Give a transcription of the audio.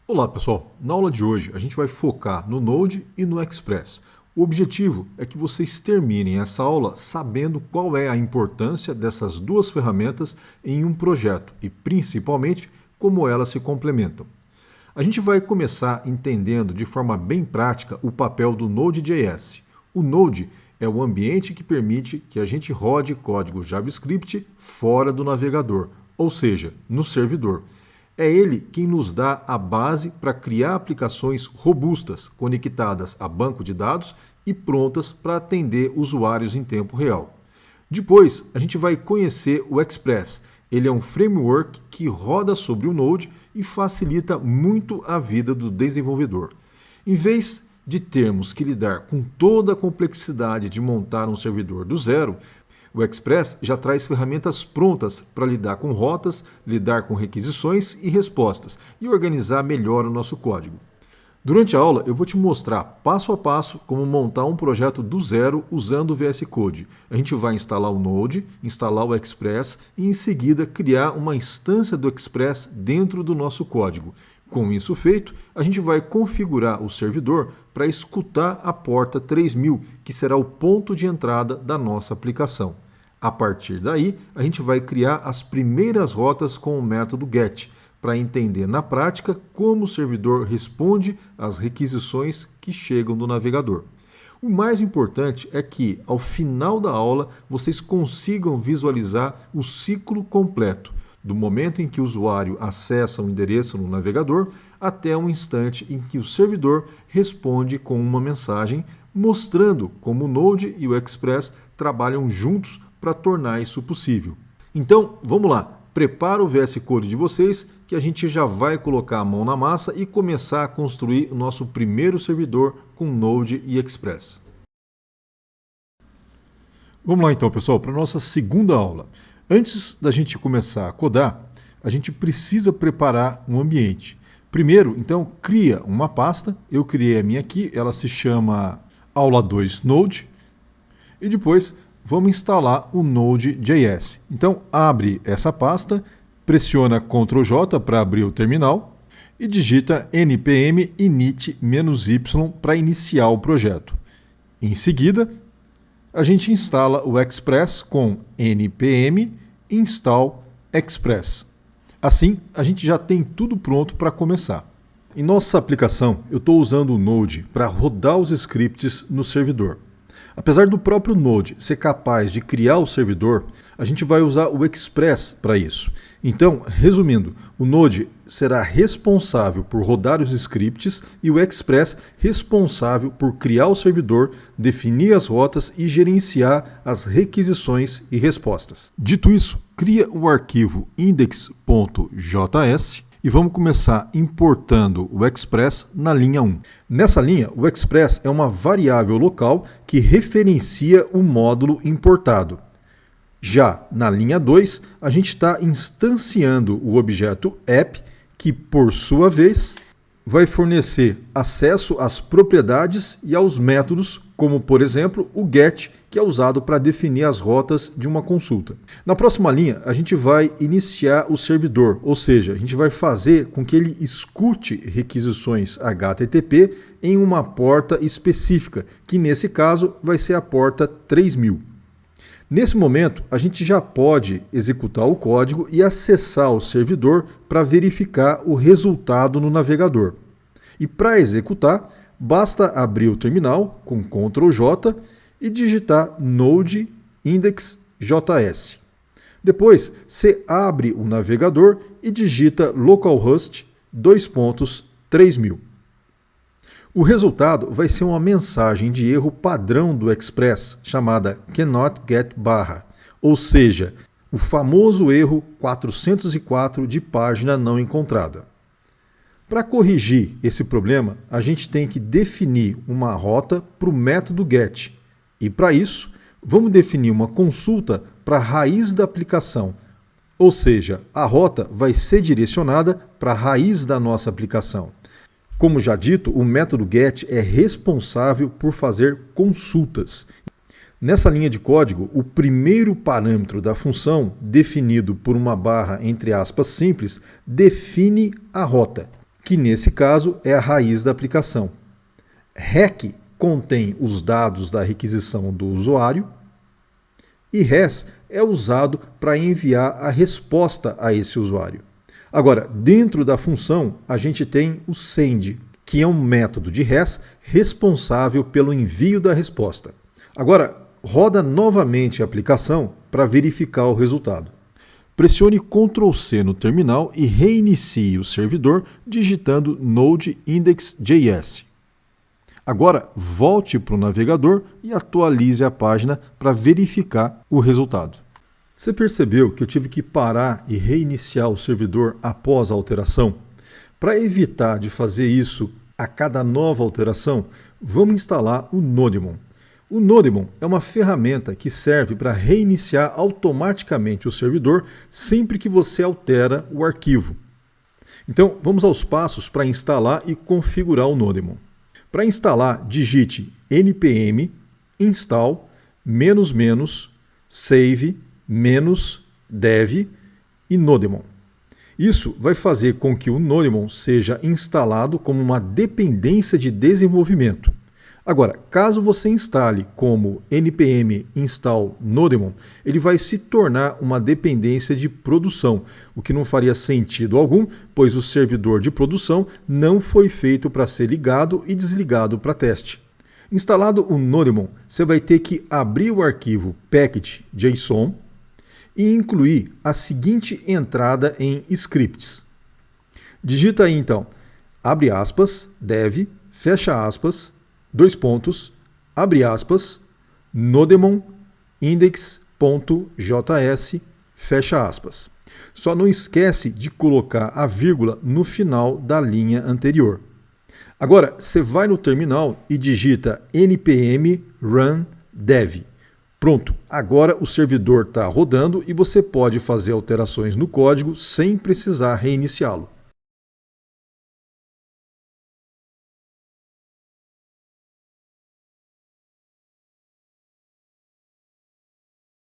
Olá pessoal, na aula de hoje a gente vai focar no Node e no Express. O objetivo é que vocês terminem essa aula sabendo qual é a importância dessas duas ferramentas em um projeto e principalmente como elas se complementam. A gente vai começar entendendo de forma bem prática o papel do Node.js. O Node é o ambiente que permite que a gente rode código JavaScript fora do navegador, ou seja, no servidor. É ele quem nos dá a base para criar aplicações robustas, conectadas a banco de dados e prontas para atender usuários em tempo real. Depois, a gente vai conhecer o Express. Ele é um framework que roda sobre o Node e facilita muito a vida do desenvolvedor. Em vez de termos que lidar com toda a complexidade de montar um servidor do zero, o Express já traz ferramentas prontas para lidar com rotas, lidar com requisições e respostas e organizar melhor o nosso código. Durante a aula, eu vou te mostrar passo a passo como montar um projeto do zero usando o VS Code. A gente vai instalar o Node, instalar o Express e, em seguida, criar uma instância do Express dentro do nosso código. Com isso feito, a gente vai configurar o servidor para escutar a porta 3000, que será o ponto de entrada da nossa aplicação. A partir daí, a gente vai criar as primeiras rotas com o método GET, para entender na prática como o servidor responde às requisições que chegam do navegador. O mais importante é que, ao final da aula, vocês consigam visualizar o ciclo completo, do momento em que o usuário acessa o endereço no navegador até o instante em que o servidor responde com uma mensagem mostrando como o Node e o Express trabalham juntos para tornar isso possível. Então, vamos lá. Prepara o VS Code de vocês que a gente já vai colocar a mão na massa e começar a construir o nosso primeiro servidor com Node e Express. Vamos lá então, pessoal, para a nossa segunda aula. Antes da gente começar a codar, a gente precisa preparar um ambiente. Primeiro, então, cria uma pasta. Eu criei a minha aqui, ela se chama Aula 2 Node. E depois vamos instalar o Node.js. Então, abre essa pasta, pressiona Ctrl J para abrir o terminal e digita npm init-y para iniciar o projeto. Em seguida, a gente instala o Express com npm install express. Assim, a gente já tem tudo pronto para começar. Em nossa aplicação, eu estou usando o Node para rodar os scripts no servidor. Apesar do próprio Node ser capaz de criar o servidor, a gente vai usar o Express para isso. Então, resumindo, o Node será responsável por rodar os scripts e o Express responsável por criar o servidor, definir as rotas e gerenciar as requisições e respostas. Dito isso, cria o arquivo index.js e vamos começar importando o Express na linha 1. Nessa linha, o Express é uma variável local que referencia o módulo importado. Já na linha 2, a gente está instanciando o objeto app, que por sua vez vai fornecer acesso às propriedades e aos métodos, como por exemplo o get, que é usado para definir as rotas de uma consulta. Na próxima linha, a gente vai iniciar o servidor, ou seja, a gente vai fazer com que ele escute requisições HTTP em uma porta específica, que nesse caso vai ser a porta 3000. Nesse momento, a gente já pode executar o código e acessar o servidor para verificar o resultado no navegador. E para executar, basta abrir o terminal com Ctrl J e digitar node index.js. Depois, você abre o navegador e digita localhost 3000. O resultado vai ser uma mensagem de erro padrão do Express, chamada cannot get barra, ou seja, o famoso erro 404 de página não encontrada. Para corrigir esse problema, a gente tem que definir uma rota para o método get. E para isso, vamos definir uma consulta para a raiz da aplicação, ou seja, a rota vai ser direcionada para a raiz da nossa aplicação. Como já dito, o método get é responsável por fazer consultas. Nessa linha de código, o primeiro parâmetro da função, definido por uma barra entre aspas simples, define a rota. que nesse caso é a raiz da aplicação. REQ contém os dados da requisição do usuário e RES é usado para enviar a resposta a esse usuário. Agora, dentro da função, a gente tem o send, que é um método de RES responsável pelo envio da resposta. Agora, roda novamente a aplicação para verificar o resultado. Pressione Ctrl C no terminal e reinicie o servidor digitando node index.js. Agora, volte para o navegador e atualize a página para verificar o resultado. Você percebeu que eu tive que parar e reiniciar o servidor após a alteração? Para evitar de fazer isso a cada nova alteração, vamos instalar o Nodemon. O Nodemon é uma ferramenta que serve para reiniciar automaticamente o servidor sempre que você altera o arquivo. Então, vamos aos passos para instalar e configurar o Nodemon. Para instalar, digite npm install save -dev e Nodemon. Isso vai fazer com que o Nodemon seja instalado como uma dependência de desenvolvimento. Agora, caso você instale como npm install Nodemon, ele vai se tornar uma dependência de produção, o que não faria sentido algum, pois o servidor de produção não foi feito para ser ligado e desligado para teste. Instalado o Nodemon, você vai ter que abrir o arquivo package.json e incluir a seguinte entrada em scripts. Digita aí então, abre aspas, dev, fecha aspas, abre aspas, nodemon index.js, fecha aspas. Só não esquece de colocar a vírgula no final da linha anterior. Agora, você vai no terminal e digita npm run dev. Pronto, agora o servidor está rodando e você pode fazer alterações no código sem precisar reiniciá-lo.